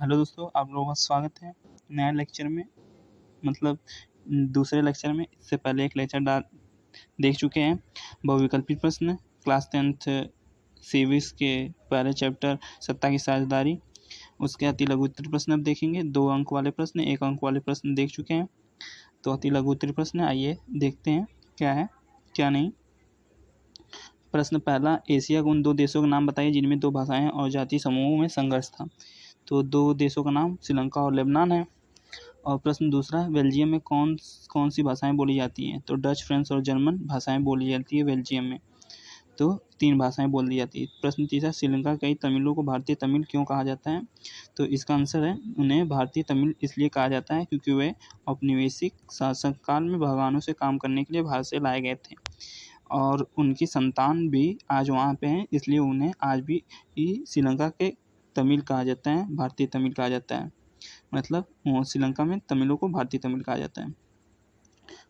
Hello दोस्तों, आप लोगों का स्वागत है नया लेक्चर में। मतलब दूसरे लेक्चर में। इससे पहले एक लेक्चर देख चुके हैं बहुविकल्पी प्रश्न क्लास 10th सिविक्स के पहले चैप्टर सत्ता की साझेदारी। उसके अति लघु उत्तरीय प्रश्न अब देखेंगे। 2 अंक वाले प्रश्न, 1 अंक वाले प्रश्न देख चुके हैं। तो अति लघु उत्तरीय प्रश्न आइए देखते हैं क्या है क्या नहीं। प्रश्न पहला, एशिया के उन 2 देशों के नाम बताइए जिनमें 2 भाषाएं और जातीय समूहों में संघर्ष था। तो 2 देशों का नाम श्रीलंका और लेबनान है। और प्रश्न दूसरा, बेल्जियम में कौन सी भाषाएं बोली जाती हैं। तो डच, फ्रेंच और जर्मन भाषाएं बोली जाती है बेल्जियम में। तो 3 भाषाएं बोली जाती है। प्रश्न तीसरा, श्रीलंका कई तमिलों को भारतीय तमिल क्यों कहा जाता है। तो इसका आंसर है, उन्हें भारतीय तमिल इसलिए कहा जाता है क्योंकि वे औपनिवेशिक शासन काल में भगवानों से काम करने के लिए भारत से लाए गए थे और उनकी संतान भी आज वहाँ पे हैं, इसलिए उन्हें आज भी श्रीलंका के तमिल कहा जाता है, भारतीय तमिल कहा जाता है। मतलब श्रीलंका में तमिलों को भारतीय तमिल कहा जाता है।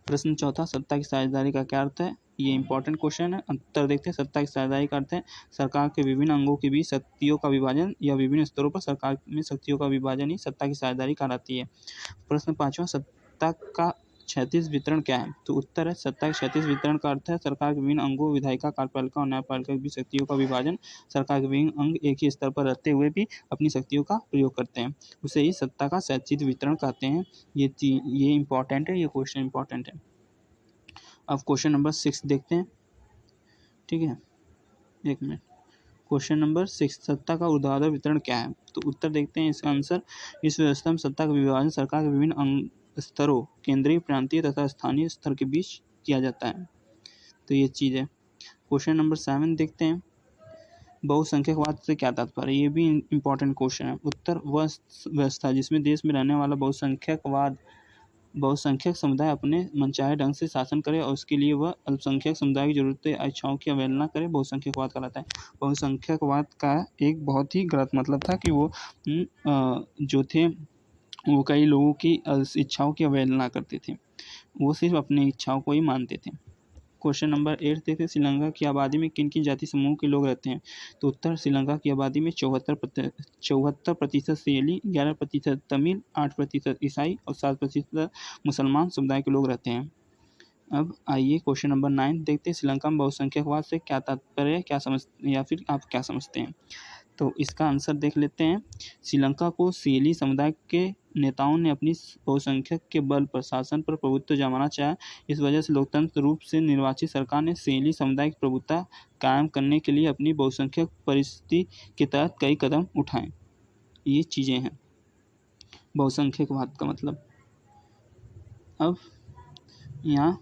प्रश्न चौथा, सत्ता की साझेदारी का क्या अर्थ है। ये इंपॉर्टेंट क्वेश्चन है। उत्तर देखते हैं। सत्ता की साझेदारी का अर्थ है सरकार के विभिन्न अंगों के बीच शक्तियों का विभाजन या विभिन्न स्तरों पर सरकार में शक्तियों का विभाजन ही सत्ता की साझेदारी कहलाती है। प्रश्न पांचवा, सत्ता का क्षैतिज वितरण क्या है। तो उत्तर है, सत्ता के क्षैतिज वितरण का अर्थ है सरकार के विभिन्न अंगों, विधायिका, कार्यपालिका और न्यायपालिका के बीच शक्तियों का विभाजन। सरकार के विभिन्न अंग एक ही स्तर पर रहते हुए भी अपनी शक्तियों का प्रयोग करते हैं, उसे ही सत्ता का क्षैतिज वितरण कहते हैं। ये इंपॉर्टेंट है, ये क्वेश्चन इंपॉर्टेंट है। अब क्वेश्चन नंबर 6 देखते हैं। ठीक है, एक मिनट। क्वेश्चन नंबर 6, सत्ता का ऊर्ध्वाधर वितरण क्या है। तो उत्तर देखते हैं। इसका आंसर, इस व्यवस्था में सत्ता का विभाजन सरकार के विभिन्न स्तरों, केंद्रीय, प्रांतीय तथा स्थानीय स्तर के बीच किया जाता है। तो ये चीज़ है। क्वेश्चन नंबर 7 देखते हैं। बहुसंख्यकवाद से क्या तात्पर्य। ये भी इंपॉर्टेंट क्वेश्चन है। उत्तर, वह व्यवस्था जिसमें देश में रहने वाला बहुसंख्यक समुदाय अपने मनचाहे ढंग से शासन करे और उसके लिए वह अल्पसंख्यक समुदाय की जरूरतें या इच्छाओं की अवहेलना करे, बहुसंख्यकवाद कहलाता है। बहुसंख्यकवाद का एक बहुत ही गलत मतलब था कि वो जो थे वो कई लोगों की इच्छाओं की अवहेलना करते थे, वो सिर्फ अपनी इच्छाओं को ही मानते थे। क्वेश्चन नंबर 8 देखते हैं। श्रीलंका की आबादी में किन किन जाति समूह के लोग रहते हैं। तो उत्तर, श्रीलंका की आबादी में 74% सियली, 11% तमिल, 8% ईसाई और 7% मुसलमान समुदाय के लोग रहते हैं। अब आइए क्वेश्चन नंबर 9 देखते हैं। श्रीलंका में बहुसंख्यकवाद से क्या तात्पर्य है, या फिर आप क्या समझते हैं। तो इसका आंसर देख लेते हैं। श्रीलंका को सियली समुदाय के नेताओं ने अपनी बहुसंख्यक के बल पर शासन पर प्रभुत्व जमाना चाहा। इस वजह से लोकतंत्र रूप से निर्वाचित सरकार ने सियली समुदाय की प्रभुत्व कायम करने के लिए अपनी बहुसंख्यक परिस्थिति के तहत कई कदम उठाए। ये चीज़ें हैं बहुसंख्यकवाद का मतलब। अब यहाँ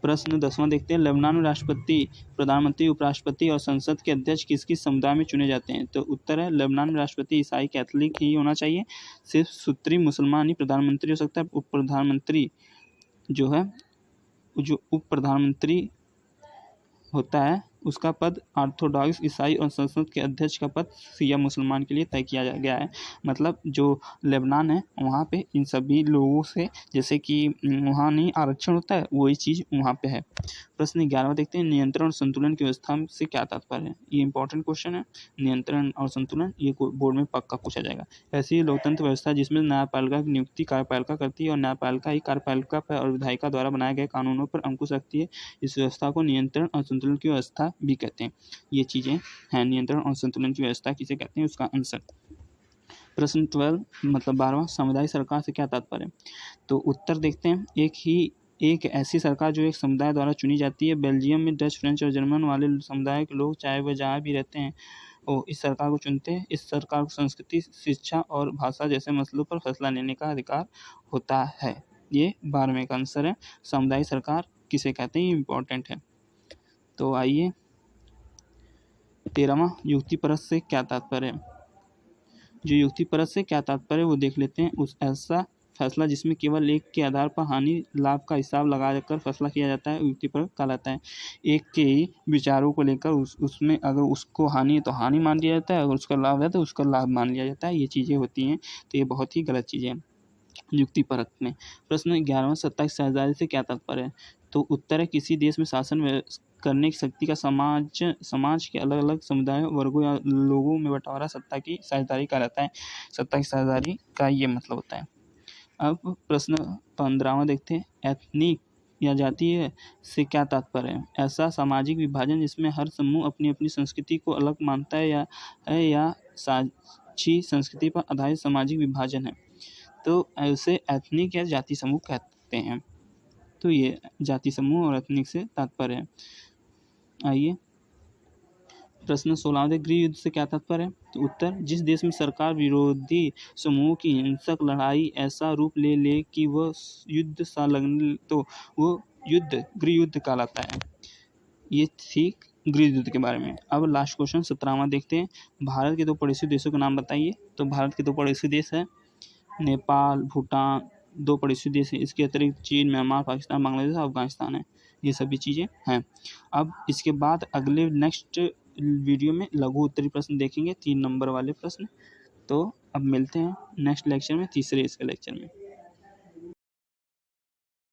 प्रश्न 10वां देखते हैं। लेबनान में राष्ट्रपति, प्रधानमंत्री, उपराष्ट्रपति और संसद के अध्यक्ष किस किस समुदाय में चुने जाते हैं। तो उत्तर है, लेबनान में राष्ट्रपति ईसाई कैथोलिक ही होना चाहिए। सिर्फ सूत्री मुसलमान ही प्रधानमंत्री हो सकता है। उप प्रधानमंत्री होता है उसका पद ऑर्थोडॉक्स ईसाई और संसद के अध्यक्ष का पद शिया मुसलमान के लिए तय किया गया है। मतलब जो लेबनान है वहाँ पे इन सभी लोगों से, जैसे कि वहाँ नहीं आरक्षण होता है, वही चीज़ वहाँ पे है। प्रश्न 11वां देखते हैं। नियंत्रण और संतुलन की व्यवस्था से क्या तात्पर्य है। ये इंपॉर्टेंट क्वेश्चन है। नियंत्रण और संतुलन, ये बोर्ड में पक्का पूछा जाएगा। ऐसी लोकतंत्र व्यवस्था जिसमें न्यायपालिका की नियुक्ति कार्यपालिका करती है और न्यायपालिका ही कार्यपालिका पर और विधायिका द्वारा बनाए गए कानूनों पर अंकुश रखती है, इस व्यवस्था को नियंत्रण और संतुलन की व्यवस्था भी कहते हैं। ये चीज़ें हैं। नियंत्रण और संतुलन की व्यवस्था किसे कहते हैं, उसका आंसर। प्रश्न 12 मतलब 12वां, सामुदायिक सरकार से क्या तात्पर्य है। तो उत्तर देखते हैं। एक ऐसी सरकार जो एक समुदाय द्वारा चुनी जाती है। बेल्जियम में डच, फ्रेंच और जर्मन वाले समुदाय के लोग चाहे वह जहाँ भी रहते हैं वो इस सरकार को चुनते हैं। इस सरकार को संस्कृति, शिक्षा और भाषा जैसे मसलों पर फैसला लेने का अधिकार होता है। ये 12वें का आंसर है। सामुदायिक सरकार किसे कहते हैं, ये इंपॉर्टेंट है। तो आइए 13वां, युक्तिपरक से क्या तात्पर्य है। जो युक्तिपरक से क्या तात्पर्य वो देख लेते हैं। उस ऐसा फैसला जिसमें केवल एक के आधार पर हानि लाभ का हिसाब लगाकर फैसला किया जाता है, युक्तिपरक कहलाता है। एक के ही विचारों को लेकर उसमें अगर उसको हानि है तो हानि मान लिया जाता है, अगर उसका लाभ है तो उसका लाभ मान लिया जाता है। ये चीज़ें होती हैं, तो ये बहुत ही गलत चीज़ें हैं युक्तिपरक में। प्रश्न 11वां, सत्ता की साझेदारी से क्या तात्पर्य है। तो उत्तर है किसी देश में शासन करने की शक्ति का समाज के अलग अलग समुदायों वर्गों या लोगों में बंटवारा सत्ता की साझेदारी कहलाता है। सत्ता की साझेदारी का ये मतलब होता है। अब प्रश्न 15वां देखते हैं। एथनिक या जातीय से क्या तात्पर्य है? ऐसा सामाजिक विभाजन जिसमें हर समूह अपनी अपनी संस्कृति को अलग मानता है या साझी संस्कृति पर आधारित सामाजिक विभाजन है, तो ऐसे एथनिक या जाति समूह कहते हैं। तो ये जाति समूह और एथनिक से तात्पर्य है। आइए प्रश्न 16 गृह युद्ध से क्या तात्पर्य है? तो उत्तर, जिस देश में सरकार विरोधी समूहों की हिंसक लड़ाई ऐसा रूप ले कि वह युद्ध सा लगने तो वो युद्ध गृह युद्ध कहलाता है। ये थी गृह युद्ध के बारे में। अब लास्ट क्वेश्चन 17वां देखते हैं। भारत के 2 पड़ोसी देशों के नाम बताइए। तो भारत के 2 पड़ोसी देश है नेपाल, भूटान, 2 पड़ोसी देश है। इसके अतिरिक्त चीन, म्यांमार, पाकिस्तान, बांग्लादेश, अफगानिस्तान है। ये सभी चीज़ें हैं। अब इसके बाद अगले नेक्स्ट वीडियो में लघु उत्तरीय प्रश्न देखेंगे, 3 नंबर वाले प्रश्न। तो अब मिलते हैं नेक्स्ट लेक्चर में, तीसरे इसके लेक्चर में।